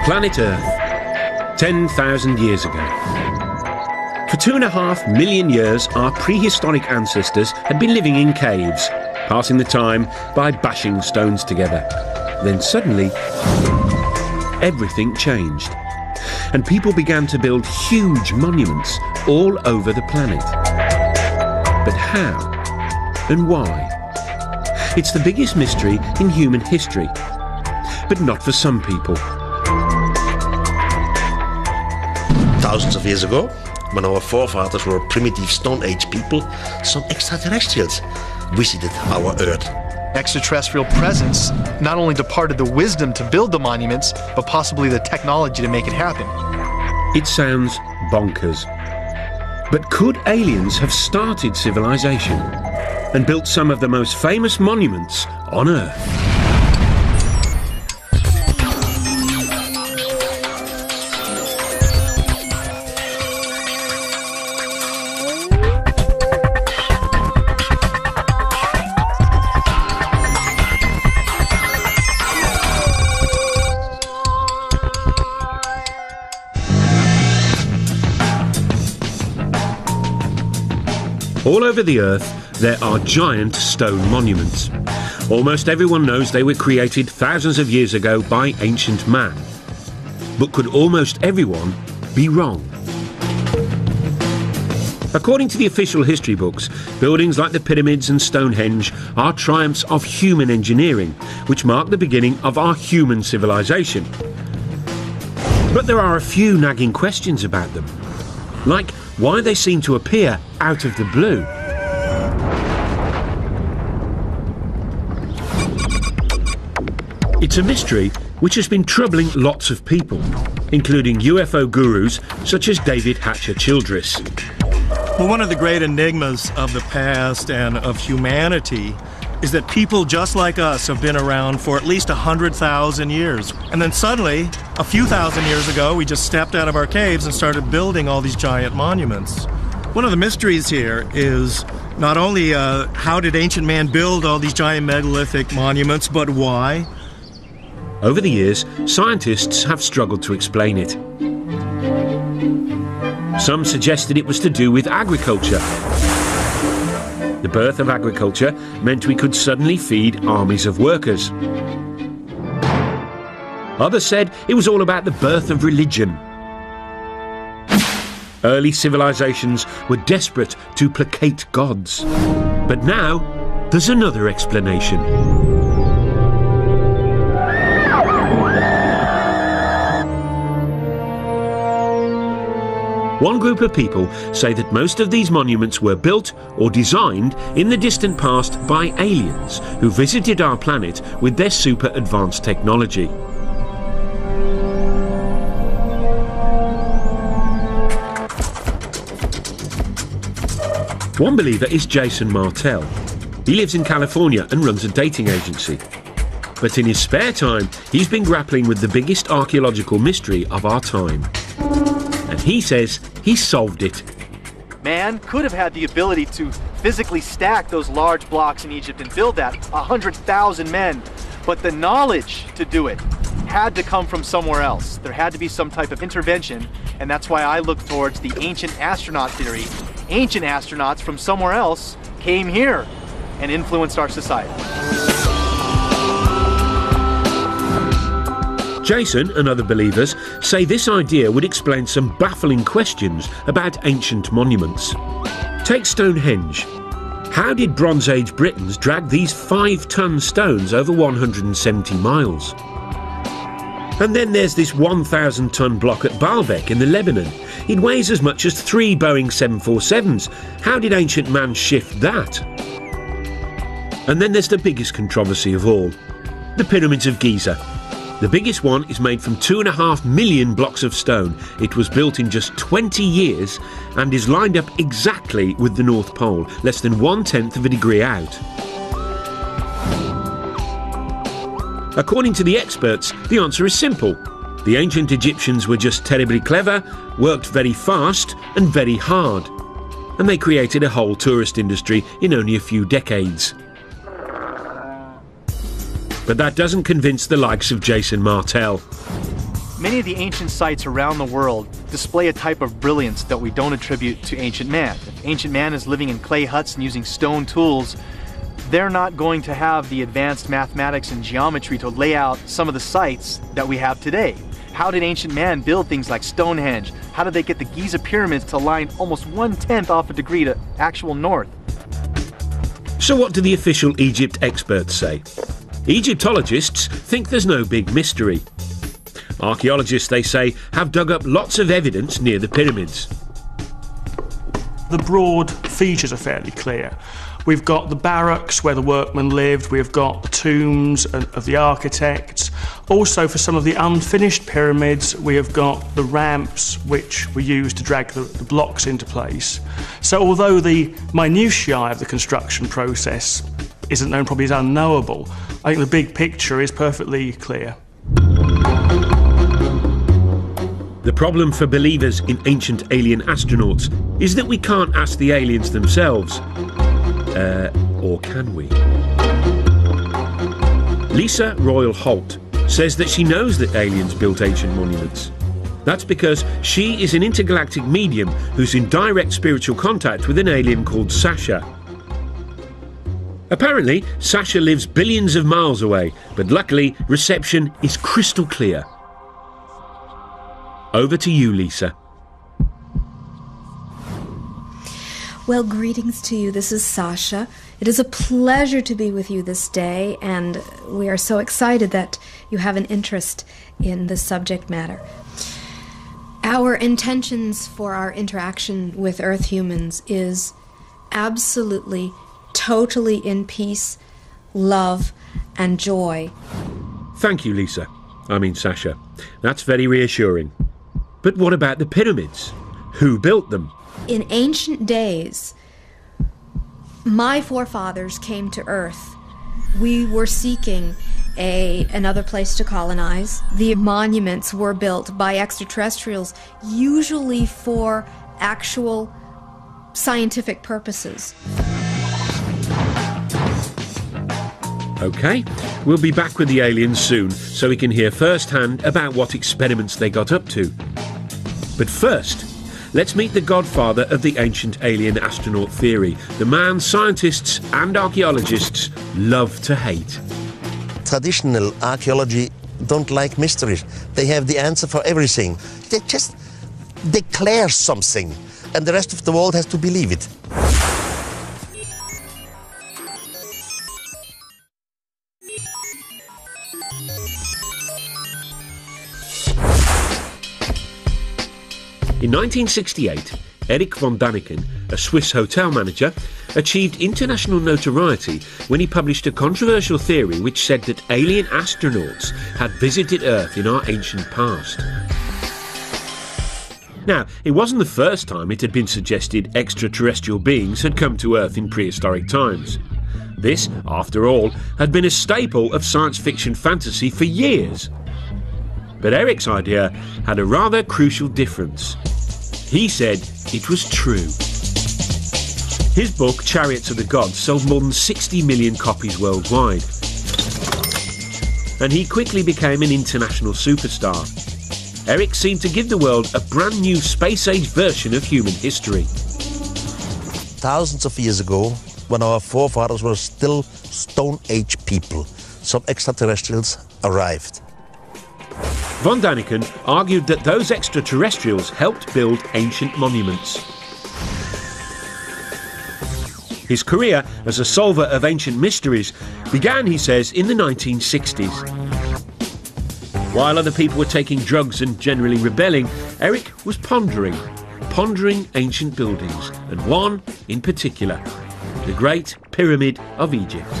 Planet Earth, 10,000 years ago. For 2.5 million years, our prehistoric ancestors had been living in caves, passing the time by bashing stones together. Then suddenly, everything changed, and people began to build huge monuments all over the planet. But how and why? It's the biggest mystery in human history, but not for some people. Thousands of years ago, when our forefathers were primitive Stone Age people, some extraterrestrials visited our Earth. Extraterrestrial presence not only departed the wisdom to build the monuments, but possibly the technology to make it happen. It sounds bonkers. But could aliens have started civilization and built some of the most famous monuments on Earth? All over the Earth, there are giant stone monuments. Almost everyone knows they were created thousands of years ago by ancient man. But could almost everyone be wrong? According to the official history books, buildings like the pyramids and Stonehenge are triumphs of human engineering, which mark the beginning of our human civilization. But there are a few nagging questions about them, like why they seem to appear out of the blue. It's a mystery which has been troubling lots of people, including UFO gurus such as David Hatcher Childress. Well, one of the great enigmas of the past and of humanity is that people just like us have been around for at least 100,000 years. And then suddenly, a few thousand years ago, we just stepped out of our caves and started building all these giant monuments. One of the mysteries here is not only how did ancient man build all these giant megalithic monuments, but why? Over the years, scientists have struggled to explain it. Some suggested it was to do with agriculture. The birth of agriculture meant we could suddenly feed armies of workers. Others said it was all about the birth of religion. Early civilizations were desperate to placate gods. But now, there's another explanation. One group of people say that most of these monuments were built or designed in the distant past by aliens who visited our planet with their super advanced technology. One believer is Jason Martell. He lives in California and runs a dating agency. But in his spare time, he's been grappling with the biggest archaeological mystery of our time. And he says he solved it. Man could have had the ability to physically stack those large blocks in Egypt and build that, 100,000 men. But the knowledge to do it had to come from somewhere else. There had to be some type of intervention, and that's why I look towards the ancient astronaut theory. Ancient astronauts from somewhere else came here and influenced our society. Jason and other believers say this idea would explain some baffling questions about ancient monuments. Take Stonehenge. How did Bronze Age Britons drag these 5-ton stones over 170 miles? And then there's this 1,000-ton block at Baalbek in the Lebanon. It weighs as much as 3 Boeing 747s. How did ancient man shift that? And then there's the biggest controversy of all, the Pyramids of Giza. The biggest one is made from 2.5 million blocks of stone. It was built in just 20 years and is lined up exactly with the North Pole, less than 1/10 of a degree out. According to the experts, the answer is simple. The ancient Egyptians were just terribly clever, worked very fast and very hard. And they created a whole tourist industry in only a few decades. But that doesn't convince the likes of Jason Martell. Many of the ancient sites around the world display a type of brilliance that we don't attribute to ancient man. If ancient man is living in clay huts and using stone tools, they're not going to have the advanced mathematics and geometry to lay out some of the sites that we have today. How did ancient man build things like Stonehenge? How did they get the Giza pyramids to line almost 1/10 off a degree to actual north? So what do the official Egypt experts say? Egyptologists think there's no big mystery. Archaeologists, they say, have dug up lots of evidence near the pyramids. The broad features are fairly clear. We've got the barracks where the workmen lived, we've got the tombs of the architects. Also, for some of the unfinished pyramids, we have got the ramps which were used to drag the blocks into place. So although the minutiae of the construction process isn't known, probably is unknowable, I think the big picture is perfectly clear. The problem for believers in ancient alien astronauts is that we can't ask the aliens themselves. Or can we? Lisa Royal Holt says that she knows that aliens built ancient monuments. That's because she is an intergalactic medium who's in direct spiritual contact with an alien called Sasha. Apparently, Sasha lives billions of miles away, but luckily, reception is crystal clear. Over to you, Lisa. Well, greetings to you. This is Sasha. It is a pleasure to be with you this day, and we are so excited that you have an interest in this subject matter. Our intentions for our interaction with Earth humans is absolutely, totally in peace, love, and joy. Thank you, Lisa. I mean, Sasha. That's very reassuring. But what about the pyramids? Who built them? In ancient days, my forefathers came to Earth. We were seeking another place to colonize. The monuments were built by extraterrestrials, usually for actual scientific purposes. OK, we'll be back with the aliens soon so we can hear firsthand about what experiments they got up to. But first, let's meet the godfather of the ancient alien astronaut theory, the man scientists and archaeologists love to hate. Traditional archaeology don't like mysteries. They have the answer for everything. They just declare something, and the rest of the world has to believe it. In 1968, Erich von Däniken, a Swiss hotel manager, achieved international notoriety when he published a controversial theory which said that alien astronauts had visited Earth in our ancient past. Now, it wasn't the first time it had been suggested extraterrestrial beings had come to Earth in prehistoric times. This, after all, had been a staple of science fiction fantasy for years. But Erich's idea had a rather crucial difference. He said it was true. His book, Chariots of the Gods, sold more than 60 million copies worldwide. And he quickly became an international superstar. Erich seemed to give the world a brand new space-age version of human history. Thousands of years ago, when our forefathers were still Stone Age people, some extraterrestrials arrived. Von Däniken argued that those extraterrestrials helped build ancient monuments. His career as a solver of ancient mysteries began, he says, in the 1960s. While other people were taking drugs and generally rebelling, Erich was pondering ancient buildings, and one in particular, the Great Pyramid of Egypt.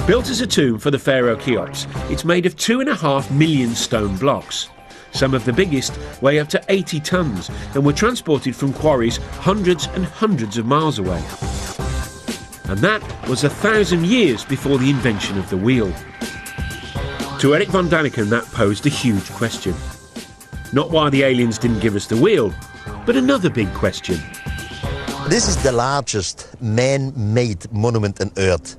Built as a tomb for the pharaoh Cheops, it's made of 2.5 million stone blocks. Some of the biggest weigh up to 80 tons and were transported from quarries hundreds and hundreds of miles away. And that was 1,000 years before the invention of the wheel. To Erich von Däniken, that posed a huge question. Not why the aliens didn't give us the wheel, but another big question. This is the largest man-made monument on Earth.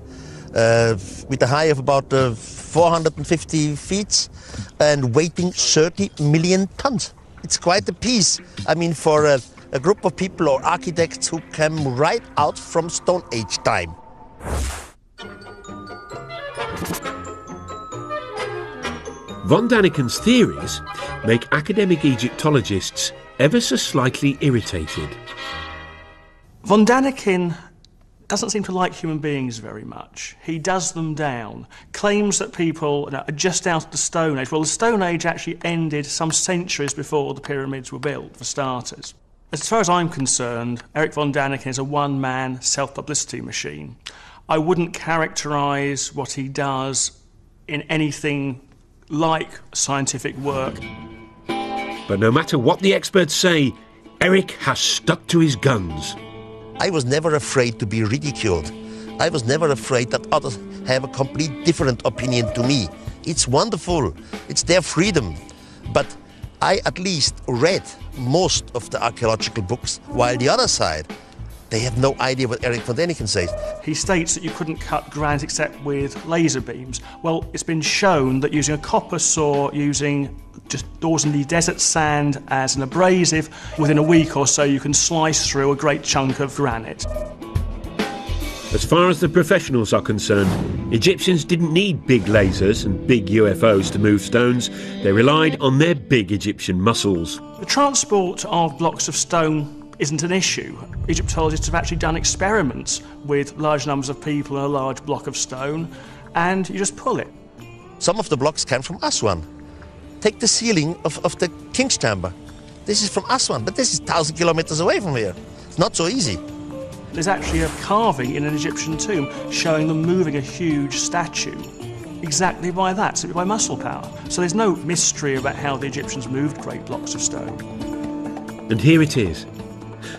with a height of about 450 feet and weighing 30 million tons. It's quite a piece. I mean, for a group of people or architects who came right out from Stone Age time. Von Daniken's theories make academic Egyptologists ever so slightly irritated. Von Daniken doesn't seem to like human beings very much. He does them down, claims that people are just out of the Stone Age. Well, the Stone Age actually ended some centuries before the pyramids were built, for starters. As far as I'm concerned, Erich von Daniken is a one-man self-publicity machine. I wouldn't characterise what he does in anything like scientific work. But no matter what the experts say, Erich has stuck to his guns. I was never afraid to be ridiculed. I was never afraid that others have a complete different opinion to me. It's wonderful. It's their freedom. But I at least read most of the archaeological books, while the other side, they have no idea what Erich von Daniken says. He states that you couldn't cut granite except with laser beams. Well, it's been shown that using a copper saw, using just ordinary desert sand as an abrasive, within a week or so you can slice through a great chunk of granite. As far as the professionals are concerned, Egyptians didn't need big lasers and big UFOs to move stones. They relied on their big Egyptian muscles. The transport of blocks of stone isn't an issue. Egyptologists have actually done experiments with large numbers of people in a large block of stone, and you just pull it. Some of the blocks came from Aswan. Take the ceiling of the King's Chamber. This is from Aswan, but this is 1,000 kilometers away from here. It's not so easy. There's actually a carving in an Egyptian tomb showing them moving a huge statue exactly by that, simply by muscle power. So there's no mystery about how the Egyptians moved great blocks of stone. And here it is.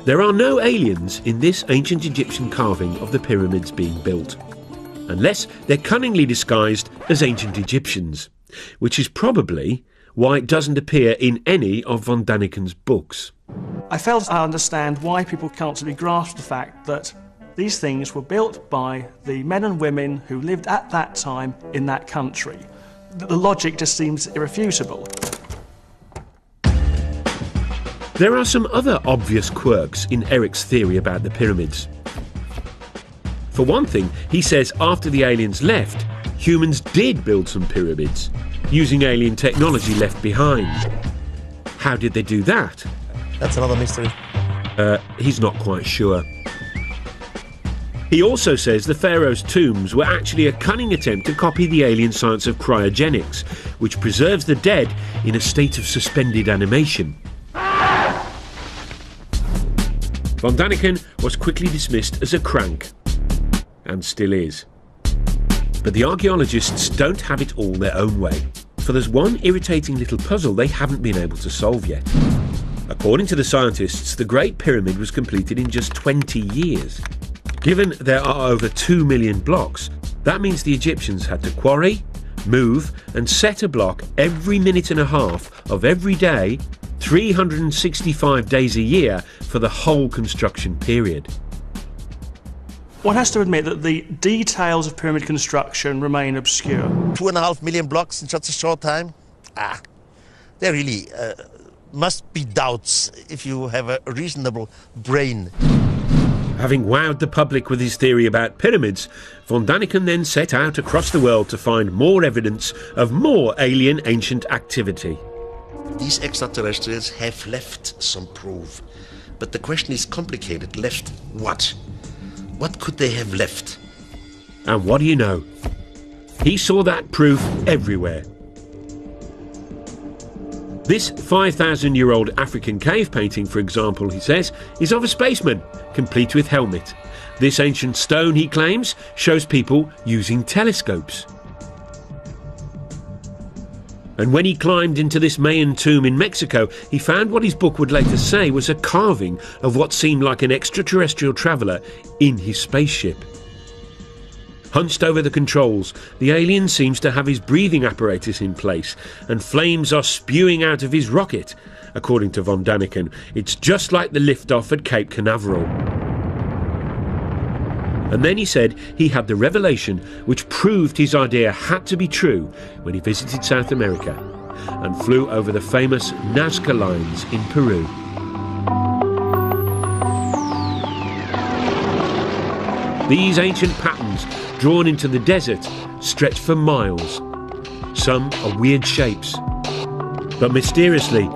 There are no aliens in this ancient Egyptian carving of the pyramids being built, unless they're cunningly disguised as ancient Egyptians, which is probably why it doesn't appear in any of von Daniken's books. I fail to understand why people can't simply grasp the fact that these things were built by the men and women who lived at that time in that country. The logic just seems irrefutable. There are some other obvious quirks in Erich's theory about the pyramids. For one thing, he says after the aliens left, humans did build some pyramids, using alien technology left behind. How did they do that? That's another mystery. He's not quite sure. He also says the pharaoh's tombs were actually a cunning attempt to copy the alien science of cryogenics, which preserves the dead in a state of suspended animation. Von Daniken was quickly dismissed as a crank, and still is. But the archaeologists don't have it all their own way, for there's one irritating little puzzle they haven't been able to solve yet. According to the scientists, the Great Pyramid was completed in just 20 years. Given there are over 2 million blocks, that means the Egyptians had to quarry, move and set a block every minute and a half of every day, 365 days a year for the whole construction period. One has to admit that the details of pyramid construction remain obscure. 2.5 million blocks in such a short time? There really must be doubts if you have a reasonable brain. Having wowed the public with his theory about pyramids, von Daniken then set out across the world to find more evidence of more alien ancient activity. These extraterrestrials have left some proof, but the question is complicated. Left what? What could they have left? And what do you know? He saw that proof everywhere. This 5,000-year-old African cave painting, for example, he says, is of a spaceman, complete with helmet. This ancient stone, he claims, shows people using telescopes. And when he climbed into this Mayan tomb in Mexico, he found what his book would later say was a carving of what seemed like an extraterrestrial traveller in his spaceship. Hunched over the controls, the alien seems to have his breathing apparatus in place, and flames are spewing out of his rocket. According to von Daniken, it's just like the liftoff at Cape Canaveral. And then he said he had the revelation which proved his idea had to be true when he visited South America and flew over the famous Nazca lines in Peru. These ancient patterns, drawn into the desert, stretch for miles. Some are weird shapes. But mysteriously,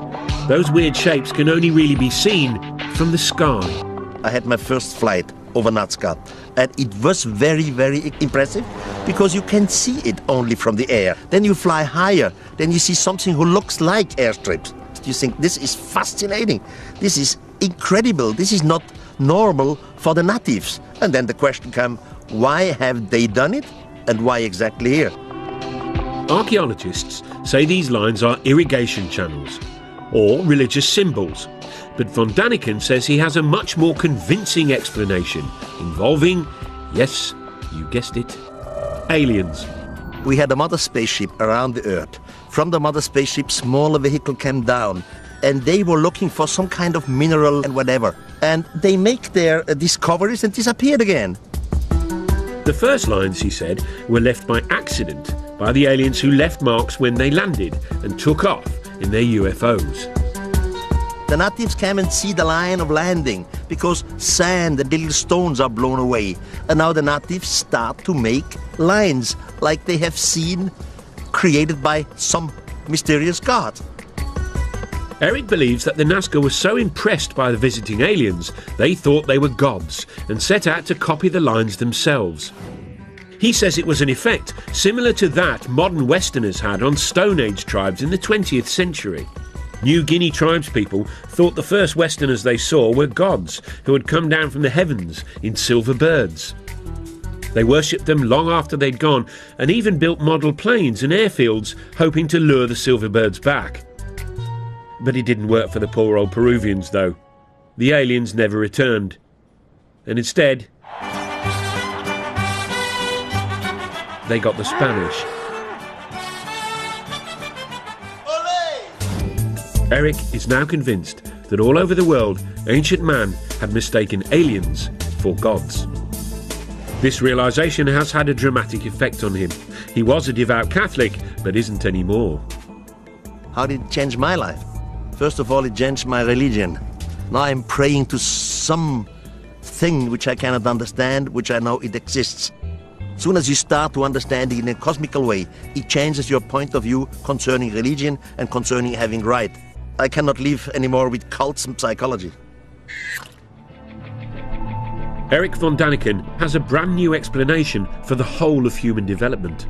those weird shapes can only really be seen from the sky. I had my first flight over Nazca, and it was very, very impressive because you can see it only from the air. Then you fly higher, then you see something who looks like airstrips. You think, this is fascinating, this is incredible, this is not normal for the natives. And then the question comes, why have they done it, and why exactly here? Archaeologists say these lines are irrigation channels or religious symbols, but von Daniken says he has a much more convincing explanation involving, yes, you guessed it, aliens. We had a mother spaceship around the Earth. From the mother spaceship, smaller vehicle came down, and they were looking for some kind of mineral and whatever. And they make their discoveries and disappeared again. The first lines, he said, were left by accident by the aliens who left marks when they landed and took off in their UFOs. The natives came and see the line of landing because sand and little stones are blown away. And now the natives start to make lines like they have seen created by some mysterious god. Eric believes that the Nazca were so impressed by the visiting aliens, they thought they were gods and set out to copy the lines themselves. He says it was an effect similar to that modern Westerners had on Stone Age tribes in the 20th century. New Guinea tribespeople thought the first Westerners they saw were gods who had come down from the heavens in silver birds. They worshipped them long after they'd gone and even built model planes and airfields hoping to lure the silver birds back. But it didn't work for the poor old Peruvians, though. The aliens never returned. And instead, they got the Spanish. Eric is now convinced that all over the world, ancient man had mistaken aliens for gods. This realisation has had a dramatic effect on him. He was a devout Catholic, but isn't anymore. How did it change my life? First of all, it changed my religion. Now I'm praying to some thing which I cannot understand, which I know it exists. As soon as you start to understand it in a cosmical way, it changes your point of view concerning religion and concerning having right. I cannot live anymore with cults and psychology. Eric von Daniken has a brand new explanation for the whole of human development.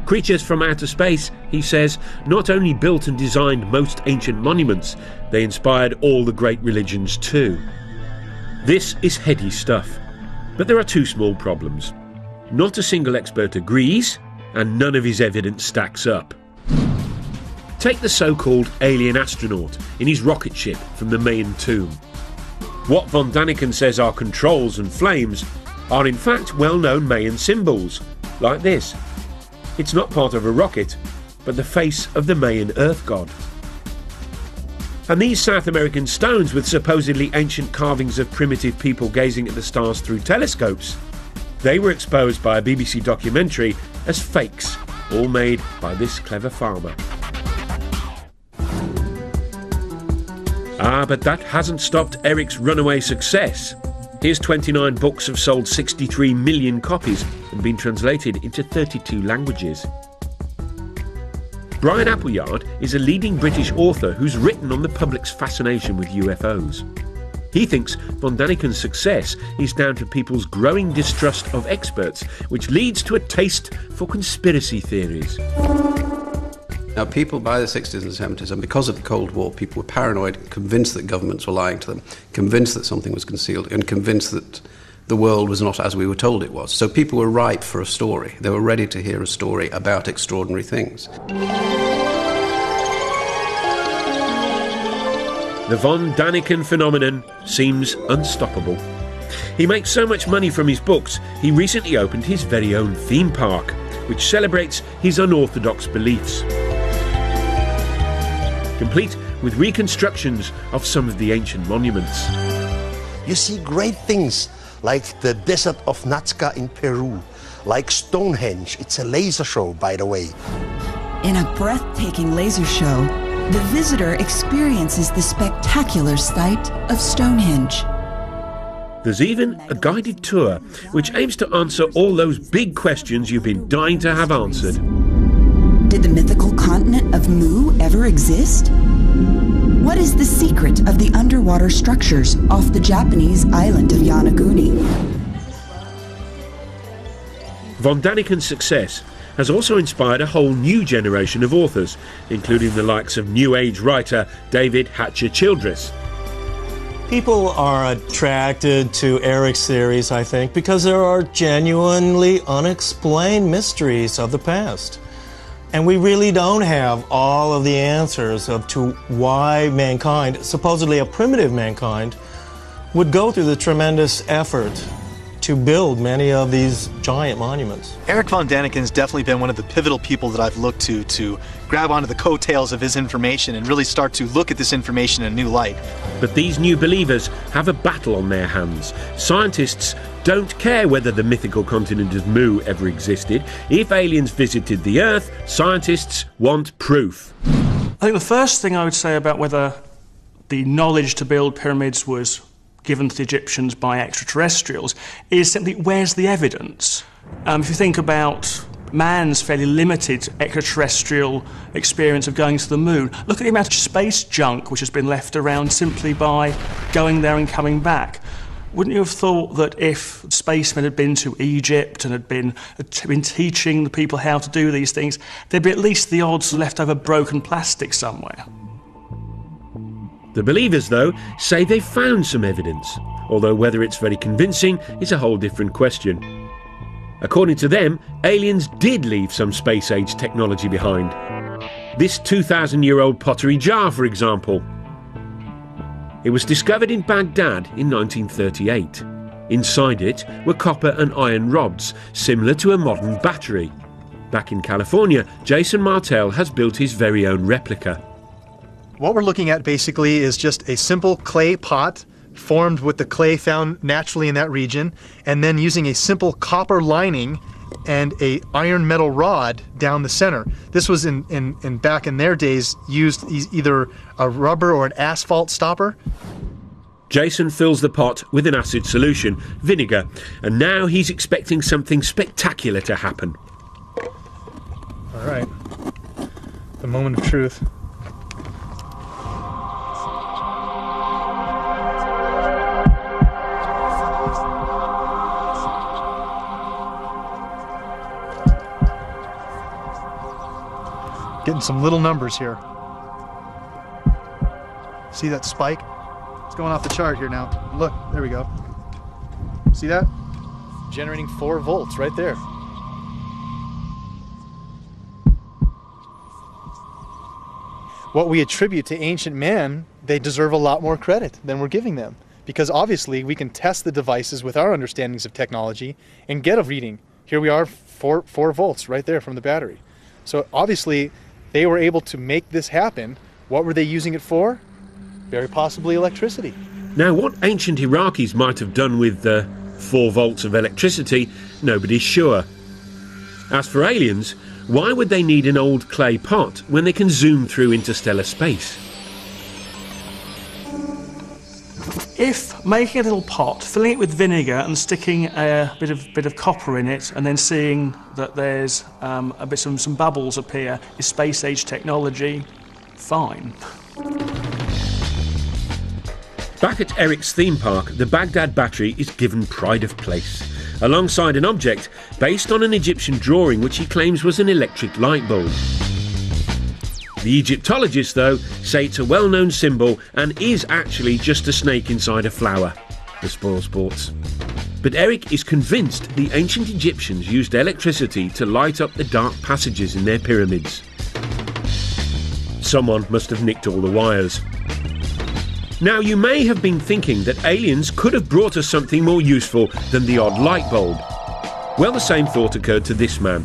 Creatures from outer space, he says, not only built and designed most ancient monuments, they inspired all the great religions too. This is heady stuff, but there are two small problems. Not a single expert agrees, and none of his evidence stacks up. Take the so-called alien astronaut in his rocket ship from the Mayan tomb. What von Daniken says are controls and flames are in fact well-known Mayan symbols, like this. It's not part of a rocket, but the face of the Mayan earth god. And these South American stones with supposedly ancient carvings of primitive people gazing at the stars through telescopes, they were exposed by a BBC documentary as fakes, all made by this clever farmer. But that hasn't stopped Eric's runaway success. His 29 books have sold 63 million copies and been translated into 32 languages. Brian Appleyard is a leading British author who's written on the public's fascination with UFOs. He thinks von Daniken's success is down to people's growing distrust of experts, which leads to a taste for conspiracy theories. Now, people by the 60s and 70s, and because of the Cold War, people were paranoid, convinced that governments were lying to them, convinced that something was concealed, and convinced that the world was not as we were told it was. So people were ripe for a story. They were ready to hear a story about extraordinary things. The von Daniken phenomenon seems unstoppable. He makes so much money from his books, he recently opened his very own theme park, which celebrates his unorthodox beliefs. Complete with reconstructions of some of the ancient monuments. You see great things like the desert of Nazca in Peru, like Stonehenge. It's a laser show, by the way. In a breathtaking laser show, the visitor experiences the spectacular sight of Stonehenge. There's even a guided tour which aims to answer all those big questions you've been dying to have answered. Did the mythical continent of Mu ever exist? What is the secret of the underwater structures off the Japanese island of Yonaguni? Von Daniken's success has also inspired a whole new generation of authors, including the likes of New Age writer David Hatcher Childress. People are attracted to Eric's theories, I think, because there are genuinely unexplained mysteries of the past. And we really don't have all of the answers to why mankind, supposedly a primitive mankind, would go through the tremendous effort to build many of these giant monuments. Eric von Daniken's definitely been one of the pivotal people that I've looked to grab onto the coattails of his information and really start to look at this information in a new light. But these new believers have a battle on their hands. Scientists don't care whether the mythical continent of Mu ever existed. If aliens visited the Earth, scientists want proof. I think the first thing I would say about whether the knowledge to build pyramids was given to the Egyptians by extraterrestrials is simply, where's the evidence? If you think about man's fairly limited extraterrestrial experience of going to the moon, look at the amount of space junk which has been left around simply by going there and coming back. Wouldn't you have thought that if spacemen had been to Egypt and had been teaching the people how to do these things, there'd be at least the odds of leftover broken plastic somewhere? The believers, though, say they've found some evidence, although whether it's very convincing is a whole different question. According to them, aliens did leave some space-age technology behind. This 2,000-year-old pottery jar, for example. It was discovered in Baghdad in 1938. Inside it were copper and iron rods, similar to a modern battery. Back in California, Jason Martell has built his very own replica. What we're looking at basically is just a simple clay pot formed with the clay found naturally in that region, and then using a simple copper lining and a iron metal rod down the center. This was in back in their days used either a rubber or an asphalt stopper. Jason fills the pot with an acid solution, vinegar, and now he's expecting something spectacular to happen. All right, the moment of truth. Getting some little numbers here. See that spike? It's going off the chart here now. Look, there we go. See that? Generating 4 volts right there. What we attribute to ancient man, they deserve a lot more credit than we're giving them. Because obviously we can test the devices with our understandings of technology and get a reading. Here we are, 4 volts right there from the battery. So obviously they were able to make this happen. What were they using it for? Very possibly electricity. Now, what ancient Iraqis might have done with 4 volts of electricity, nobody's sure. As for aliens, why would they need an old clay pot when they can zoom through interstellar space? If making a little pot, filling it with vinegar and sticking a bit of copper in it, and then seeing that there's some bubbles appear, is space-age technology, fine. Back at Eric's theme park, the Baghdad battery is given pride of place, alongside an object based on an Egyptian drawing which he claims was an electric light bulb. The Egyptologists, though, say it's a well-known symbol and is actually just a snake inside a flower. The spoil sports. But Eric is convinced the ancient Egyptians used electricity to light up the dark passages in their pyramids. Someone must have nicked all the wires. Now, you may have been thinking that aliens could have brought us something more useful than the odd light bulb. Well, the same thought occurred to this man.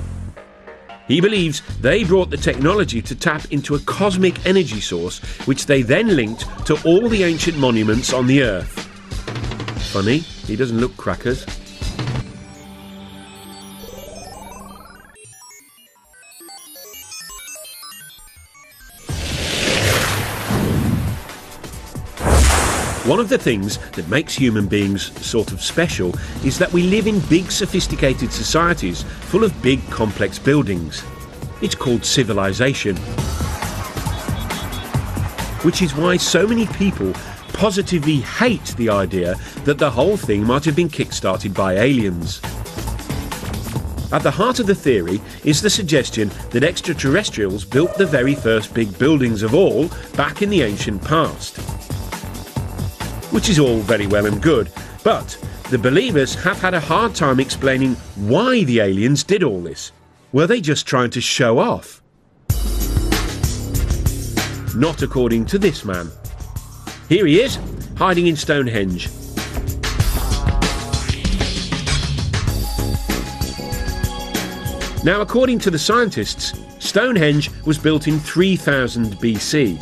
He believes they brought the technology to tap into a cosmic energy source, which they then linked to all the ancient monuments on the Earth. Funny? He doesn't look crackers. One of the things that makes human beings sort of special is that we live in big, sophisticated societies full of big, complex buildings. It's called civilization. Which is why so many people positively hate the idea that the whole thing might have been kick-started by aliens. At the heart of the theory is the suggestion that extraterrestrials built the very first big buildings of all back in the ancient past. Which is all very well and good, but the believers have had a hard time explaining why the aliens did all this. Were they just trying to show off? Not according to this man. Here he is, hiding in Stonehenge. Now, according to the scientists, Stonehenge was built in 3000 BC.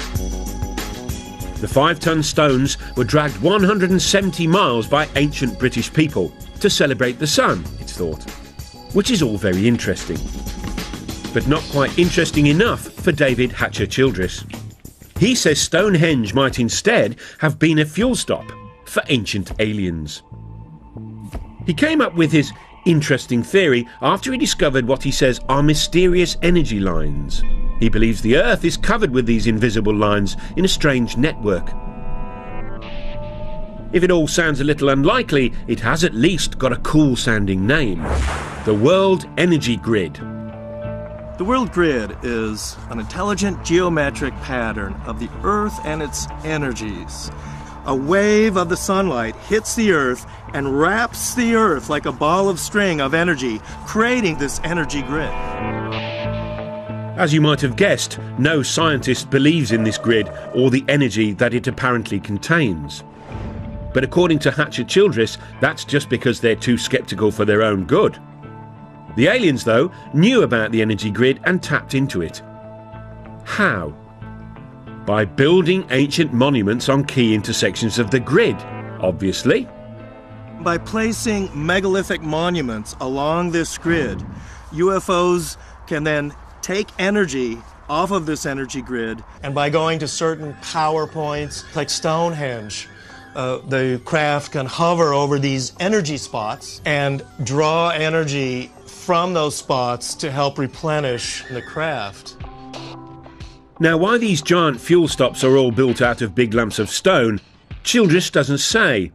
The 5-ton stones were dragged 170 miles by ancient British people to celebrate the sun, it's thought. Which is all very interesting. But not quite interesting enough for David Hatcher-Childress. He says Stonehenge might instead have been a fuel stop for ancient aliens. He came up with his interesting theory after he discovered what he says are mysterious energy lines. He believes the Earth is covered with these invisible lines in a strange network. If it all sounds a little unlikely, it has at least got a cool-sounding name. The World Energy Grid. The World Grid is an intelligent geometric pattern of the Earth and its energies. A wave of the sunlight hits the Earth and wraps the Earth like a ball of string of energy, creating this energy grid. As you might have guessed, no scientist believes in this grid or the energy that it apparently contains. But according to Hatcher-Childress, that's just because they're too sceptical for their own good. The aliens, though, knew about the energy grid and tapped into it. How? By building ancient monuments on key intersections of the grid, obviously. By placing megalithic monuments along this grid, UFOs can then take energy off of this energy grid, and by going to certain power points like Stonehenge, the craft can hover over these energy spots and draw energy from those spots to help replenish the craft. Now, why these giant fuel stops are all built out of big lumps of stone, Childress doesn't say.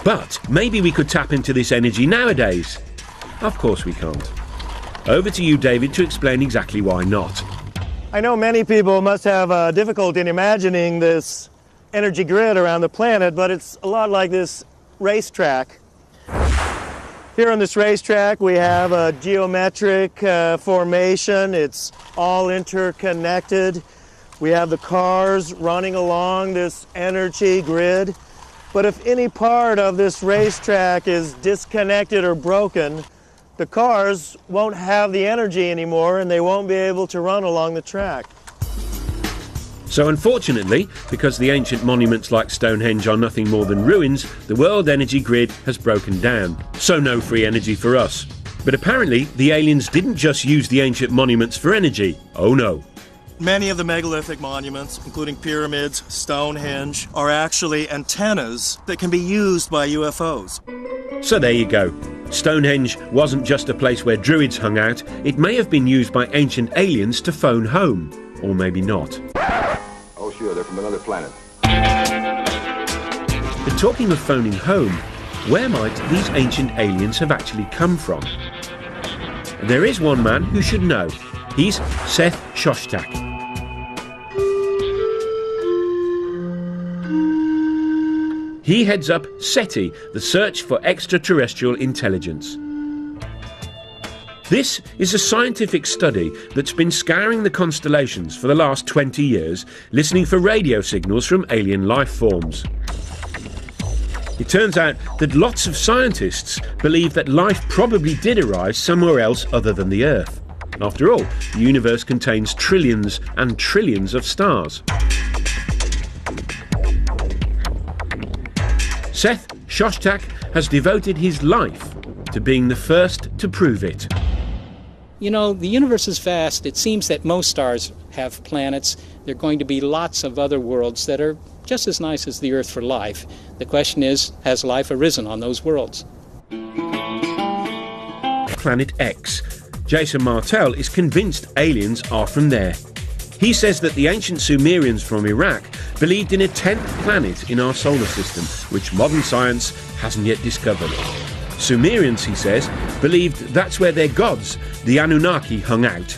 But maybe we could tap into this energy nowadays. Of course we can't. Over to you, David, to explain exactly why not. I know many people must have difficulty in imagining this energy grid around the planet, but it's a lot like this racetrack. Here on this racetrack we have a geometric formation. It's all interconnected. We have the cars running along this energy grid. But if any part of this racetrack is disconnected or broken, the cars won't have the energy anymore and they won't be able to run along the track. So unfortunately, because the ancient monuments like Stonehenge are nothing more than ruins, the world energy grid has broken down. So no free energy for us. But apparently, the aliens didn't just use the ancient monuments for energy. Oh no. Many of the megalithic monuments, including pyramids, Stonehenge, are actually antennas that can be used by UFOs. So there you go. Stonehenge wasn't just a place where druids hung out, it may have been used by ancient aliens to phone home. Or maybe not. Oh sure, they're from another planet. But talking of phoning home, where might these ancient aliens have actually come from? There is one man who should know. He's Seth Shostak. He heads up SETI, the Search for Extraterrestrial Intelligence. This is a scientific study that's been scouring the constellations for the last 20 years, listening for radio signals from alien life forms. It turns out that lots of scientists believe that life probably did arise somewhere else other than the Earth. After all, the universe contains trillions and trillions of stars. Seth Szostak has devoted his life to being the first to prove it. You know, the universe is vast. It seems that most stars have planets. There are going to be lots of other worlds that are just as nice as the Earth for life. The question is, has life arisen on those worlds? Planet X. Jason Martell is convinced aliens are from there. He says that the ancient Sumerians from Iraq believed in a 10th planet in our solar system, which modern science hasn't yet discovered. Sumerians, he says, believed that's where their gods, the Anunnaki, hung out.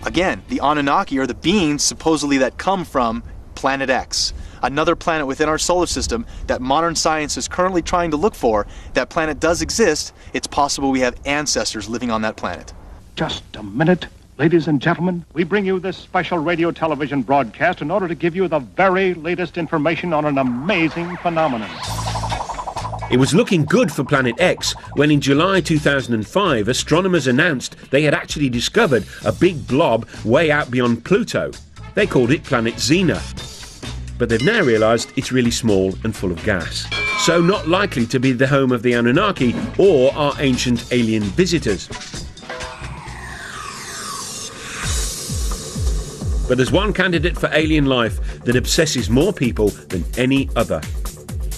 Again, the Anunnaki are the beings supposedly that come from Planet X, another planet within our solar system that modern science is currently trying to look for. That planet does exist. It's possible we have ancestors living on that planet. Just a minute. Ladies and gentlemen, we bring you this special radio-television broadcast in order to give you the very latest information on an amazing phenomenon. It was looking good for Planet X when in July 2005 astronomers announced they had actually discovered a big blob way out beyond Pluto. They called it Planet Xena. But they've now realised it's really small and full of gas. So not likely to be the home of the Anunnaki or our ancient alien visitors. But there's one candidate for alien life that obsesses more people than any other.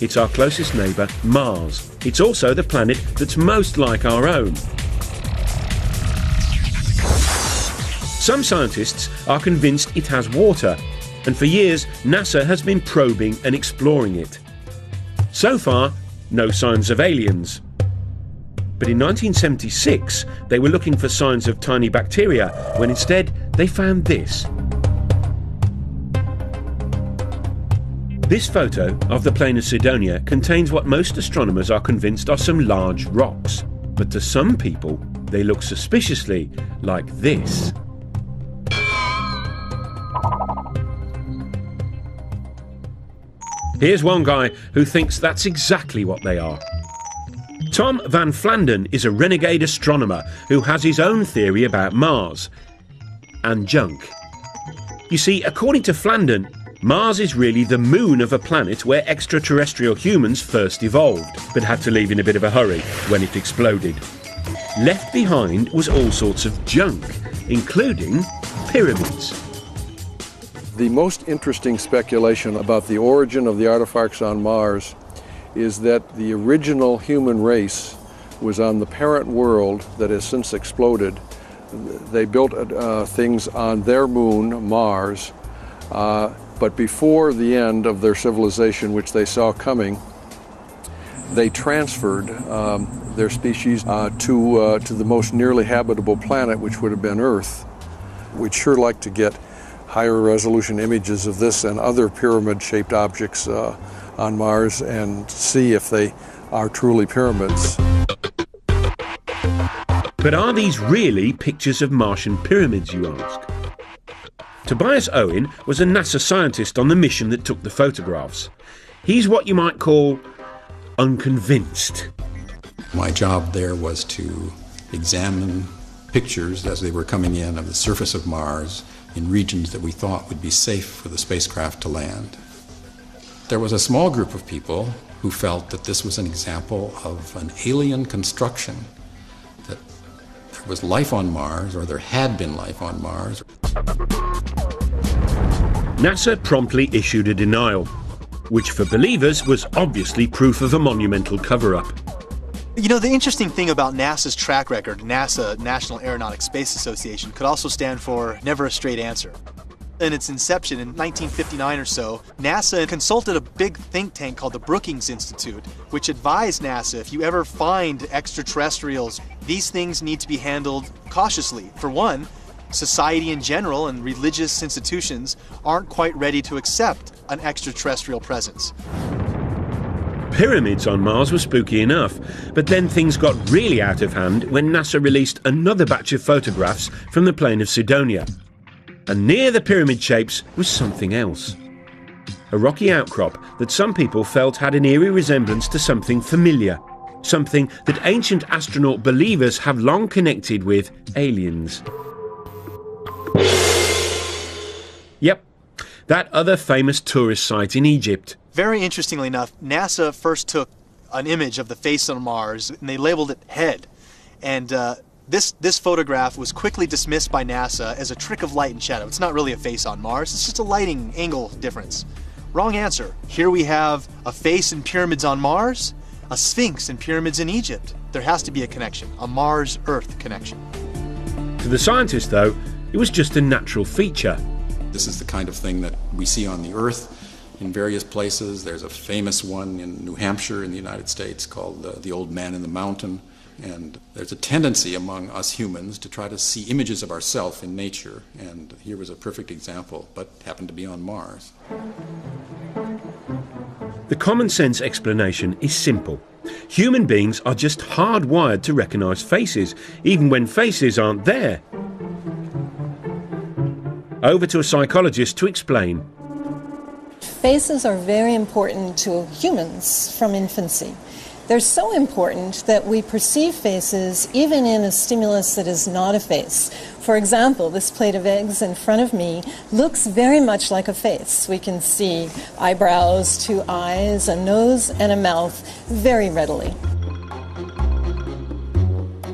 It's our closest neighbour, Mars. It's also the planet that's most like our own. Some scientists are convinced it has water, and for years NASA has been probing and exploring it. So far, no signs of aliens. But in 1976, they were looking for signs of tiny bacteria, when instead they found this. This photo of the plain of Cydonia contains what most astronomers are convinced are some large rocks. But to some people, they look suspiciously like this. Here's one guy who thinks that's exactly what they are. Tom Van Flandern is a renegade astronomer who has his own theory about Mars and junk. You see, according to Flandern, Mars is really the moon of a planet where extraterrestrial humans first evolved, but had to leave in a bit of a hurry when it exploded. Left behind was all sorts of junk, including pyramids. The most interesting speculation about the origin of the artifacts on Mars is that the original human race was on the parent world that has since exploded. They built things on their moon, Mars, but before the end of their civilization, which they saw coming, they transferred their species to the most nearly habitable planet, which would have been Earth. We'd sure like to get higher resolution images of this and other pyramid-shaped objects on Mars and see if they are truly pyramids. But are these really pictures of Martian pyramids, you ask? Tobias Owen was a NASA scientist on the mission that took the photographs. He's what you might call unconvinced. My job there was to examine pictures as they were coming in of the surface of Mars in regions that we thought would be safe for the spacecraft to land. There was a small group of people who felt that this was an example of an alien construction, that there was life on Mars, or there had been life on Mars. NASA promptly issued a denial, which for believers was obviously proof of a monumental cover-up. You know, the interesting thing about NASA's track record, NASA, National Aeronautics Space Association, could also stand for Never a Straight Answer. In its inception in 1959 or so, NASA consulted a big think tank called the Brookings Institute, which advised NASA, if you ever find extraterrestrials, these things need to be handled cautiously. For one, society in general and religious institutions aren't quite ready to accept an extraterrestrial presence. Pyramids on Mars were spooky enough, but then things got really out of hand when NASA released another batch of photographs from the plain of Cydonia. And near the pyramid shapes was something else. A rocky outcrop that some people felt had an eerie resemblance to something familiar, something that ancient astronaut believers have long connected with aliens. Yep, that other famous tourist site in Egypt, Very interestingly enough, NASA first took an image of the face on Mars and they labeled it head. And this photograph was quickly dismissed by NASA as a trick of light and shadow. It's not really a face on Mars, it's just a lighting angle difference. Wrong answer. Here we have a face in pyramids on Mars, a sphinx in pyramids in Egypt. There has to be a connection, a Mars-Earth connection. To the scientists, though, it was just a natural feature. This is the kind of thing that we see on the Earth in various places. There's a famous one in New Hampshire in the United States called the Old Man in the Mountain. And there's a tendency among us humans to try to see images of ourselves in nature. And here was a perfect example, but happened to be on Mars. The common sense explanation is simple. Human beings are just hardwired to recognise faces, even when faces aren't there. Over to a psychologist to explain. Faces are very important to humans from infancy. They're so important that we perceive faces even in a stimulus that is not a face. For example, this plate of eggs in front of me looks very much like a face. We can see eyebrows, two eyes, a nose, and a mouth very readily.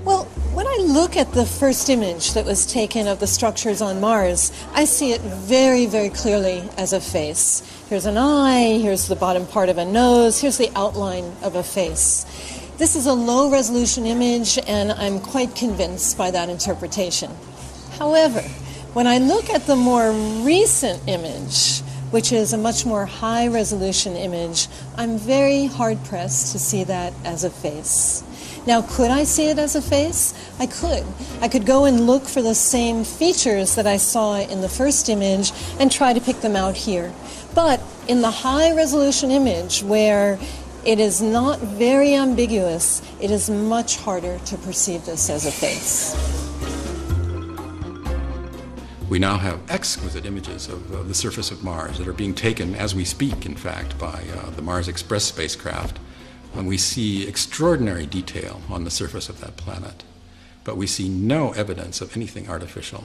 Well, when I look at the first image that was taken of the structures on Mars, I see it very, very clearly as a face. Here's an eye, here's the bottom part of a nose, here's the outline of a face. This is a low-resolution image, and I'm quite convinced by that interpretation. However, when I look at the more recent image, which is a much more high-resolution image, I'm very hard-pressed to see that as a face. Now, could I see it as a face? I could. I could go and look for the same features that I saw in the first image and try to pick them out here. But in the high-resolution image, where it is not very ambiguous, it is much harder to perceive this as a face. We now have exquisite images of the surface of Mars that are being taken as we speak, in fact, by the Mars Express spacecraft. And we see extraordinary detail on the surface of that planet, but we see no evidence of anything artificial.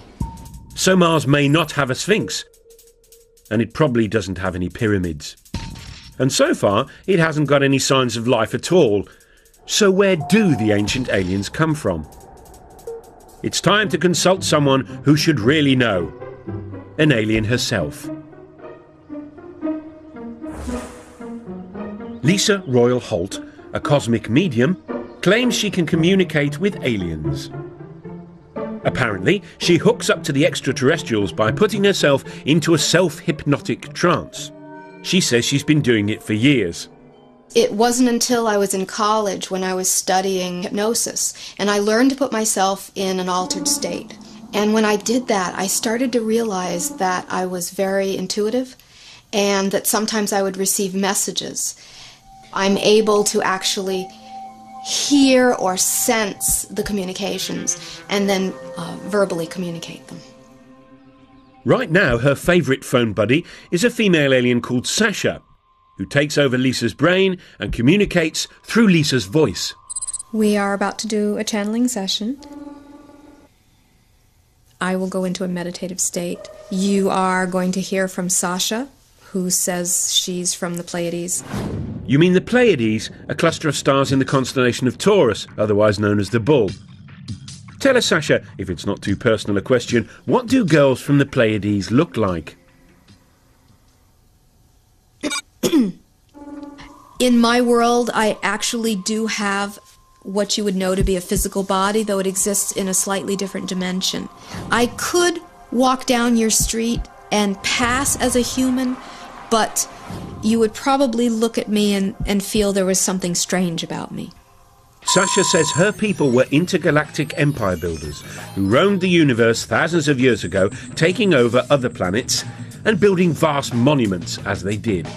So Mars may not have a sphinx, and it probably doesn't have any pyramids. And so far, it hasn't got any signs of life at all. So where do the ancient aliens come from? It's time to consult someone who should really know. An alien herself. Lisa Royal Holt, a cosmic medium, claims she can communicate with aliens. Apparently, she hooks up to the extraterrestrials by putting herself into a self-hypnotic trance. She says she's been doing it for years. It wasn't until I was in college when I was studying hypnosis, and I learned to put myself in an altered state. And when I did that, I started to realize that I was very intuitive and that sometimes I would receive messages. I'm able to actually hear or sense the communications and then verbally communicate them. Right now, her favourite phone buddy is a female alien called Sasha, who takes over Lisa's brain and communicates through Lisa's voice. We are about to do a channeling session. I will go into a meditative state. You are going to hear from Sasha, who says she's from the Pleiades. You mean the Pleiades, a cluster of stars in the constellation of Taurus, otherwise known as the Bull. Tell us, Sasha, if it's not too personal a question, what do girls from the Pleiades look like? In my world, I actually do have what you would know to be a physical body, though it exists in a slightly different dimension. I could walk down your street and pass as a human, but you would probably look at me and feel there was something strange about me. Sasha says her people were intergalactic empire builders who roamed the universe thousands of years ago, taking over other planets and building vast monuments as they did.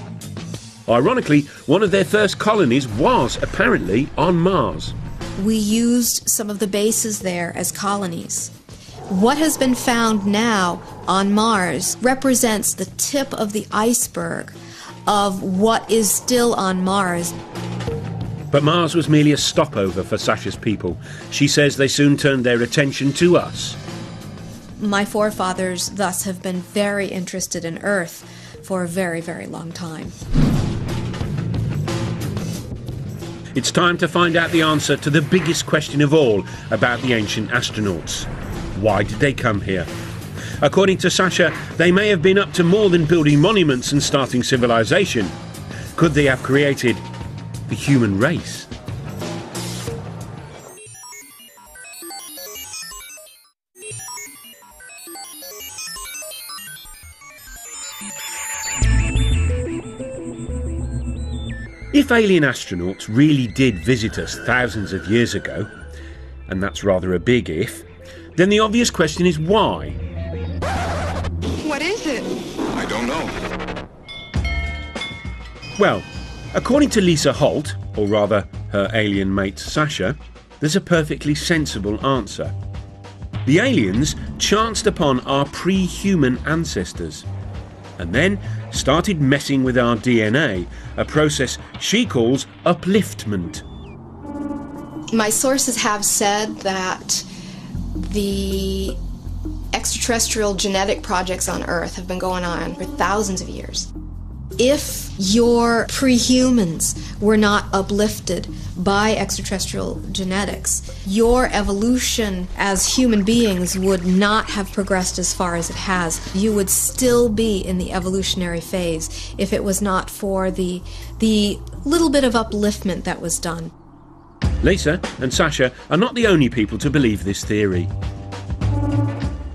Ironically, one of their first colonies was apparently on Mars. We used some of the bases there as colonies. What has been found now on Mars represents the tip of the iceberg of what is still on Mars. But Mars was merely a stopover for Sasha's people. She says they soon turned their attention to us. My forefathers thus have been very interested in Earth for a very, very long time. It's time to find out the answer to the biggest question of all about the ancient astronauts. Why did they come here? According to Sasha, they may have been up to more than building monuments and starting civilization. Could they have created the human race? If alien astronauts really did visit us thousands of years ago, and that's rather a big if, then the obvious question is why? What is it? I don't know. Well, according to Lisa Holt, or rather her alien mate Sasha, there's a perfectly sensible answer. The aliens chanced upon our pre-human ancestors and then started messing with our DNA, a process she calls upliftment. My sources have said that the extraterrestrial genetic projects on Earth have been going on for thousands of years. If your pre-humans were not uplifted by extraterrestrial genetics, your evolution as human beings would not have progressed as far as it has. You would still be in the evolutionary phase if it was not for the little bit of upliftment that was done. Lisa and Sasha are not the only people to believe this theory.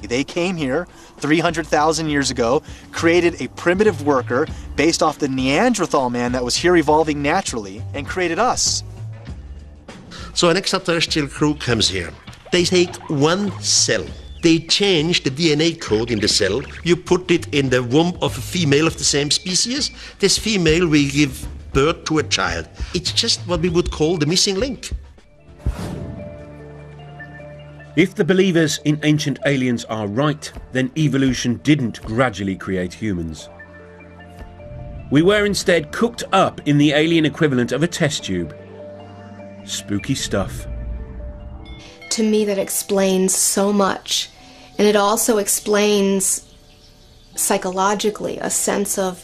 They came here 300,000 years ago, created a primitive worker based off the Neanderthal man that was here evolving naturally, and created us. So an extraterrestrial crew comes here. They take one cell. They change the DNA code in the cell. You put it in the womb of a female of the same species. This female will give birth to a child. It's just what we would call the missing link. If the believers in ancient aliens are right, then evolution didn't gradually create humans. We were instead cooked up in the alien equivalent of a test tube. Spooky stuff. To me, that explains so much. And it also explains psychologically a sense of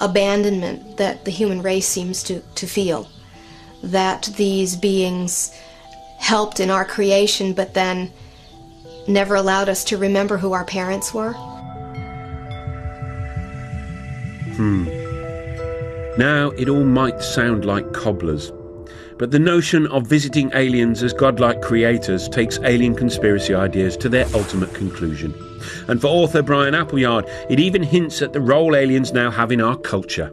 abandonment that the human race seems to feel. That these beings helped in our creation, but then never allowed us to remember who our parents were. Now, it all might sound like cobblers, but the notion of visiting aliens as godlike creators takes alien conspiracy ideas to their ultimate conclusion. And for author Brian Appleyard, it even hints at the role aliens now have in our culture.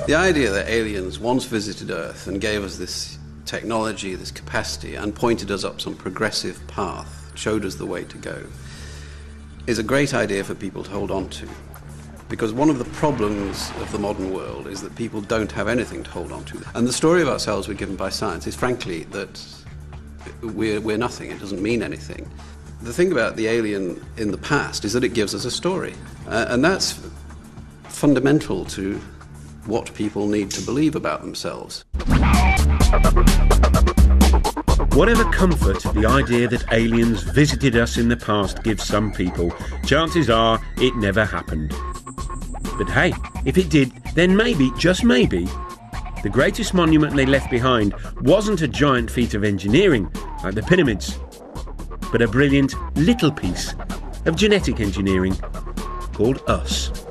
The idea that aliens once visited Earth and gave us this technology, this capacity, and pointed us up some progressive path, showed us the way to go, is a great idea for people to hold on to. Because one of the problems of the modern world is that people don't have anything to hold on to. And the story of ourselves we're given by science is frankly that we're nothing, it doesn't mean anything. The thing about the alien in the past is that it gives us a story. And that's fundamental to what people need to believe about themselves. Whatever comfort the idea that aliens visited us in the past gives some people, chances are it never happened. But hey, if it did, then maybe, just maybe, the greatest monument they left behind wasn't a giant feat of engineering like the pyramids, but a brilliant little piece of genetic engineering called us.